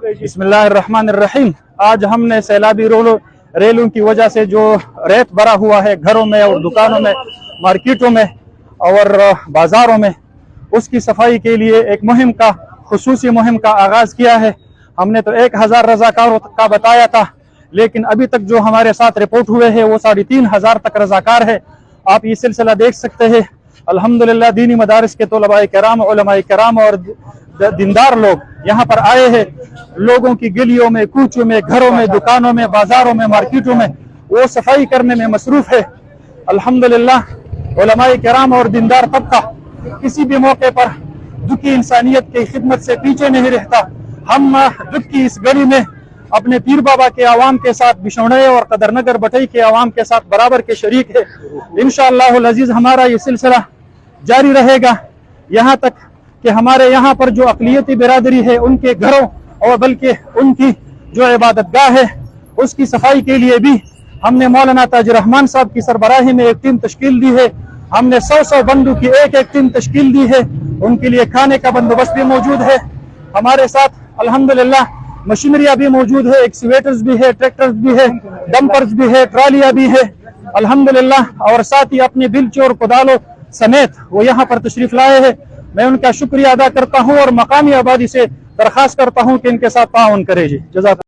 بسم اللہ الرحمن الرحیم۔ آج ہم نے سیلابی ریلوں کی وجہ سے جو ریت بھرا ہوا ہے گھروں میں اور دکانوں میں، مارکیٹوں میں اور بازاروں میں، اس کی صفائی کے لیے ایک خصوصی مہم کا آغاز کیا ہے۔ ہم نے تو 1000 رضاکاروں کا بتایا تھا، لیکن ابھی تک جو ہمارے ساتھ رپورٹ ہوئے ہیں وہ 3500 تک رضاکار ہے۔ آپ یہ سلسلہ دیکھ سکتے ہیں۔ الحمدللہ دینی مدارس کے طلباء کرام، علماء کرام اور دیندار لوگ یہاں پر آئے ہیں۔ لوگوں کی گلیوں میں، کوچوں میں، گھروں میں، دکانوں میں، بازاروں میں، مارکیٹوں میں وہ صفائی کرنے میں مصروف ہے۔ الحمدللہ علماء کرام اور دیندار طبقہ کسی بھی موقع پر دکھی انسانیت کی خدمت سے پیچھے نہیں رہتا۔ ہم دکھ کی اس گلی میں اپنے پیر بابا کے عوام کے ساتھ، بشنوڑے اور قدر نگر بٹئی کے عوام کے ساتھ برابر کے شریک ہے۔ انشاءاللہ العزیز ہمارا یہ سلسلہ جاری رہے گا یہاں تک کہ ہمارے یہاں پر جو اقلیتی برادری ہے ان کے گھروں اور بلکہ ان کی جو عبادت گاہ ہے اس کی صفائی کے لیے بھی ہم نے مولانا تاج الرحمان صاحب کی سربراہی میں ایک ٹیم تشکیل دی ہے۔ ہم نے 100 بندوں کی ایک ٹیم تشکیل دی ہے۔ ان کے لیے کھانے کا بندوبست بھی موجود ہے۔ ہمارے ساتھ الحمدللہ مشینریاں بھی موجود ہے، ایکسکیویٹرز بھی ہے، ٹریکٹرز بھی ہے، ڈمپرز بھی ہے، ٹرالیاں بھی ہے الحمدللہ، اور ساتھ ہی اپنی بلچوں اور کدالوں سمیت وہ یہاں پر تشریف لائے ہیں۔ میں ان کا شکریہ ادا کرتا ہوں اور مقامی آبادی سے درخواست کرتا ہوں کہ ان کے ساتھ تعاون کرے۔ جزاک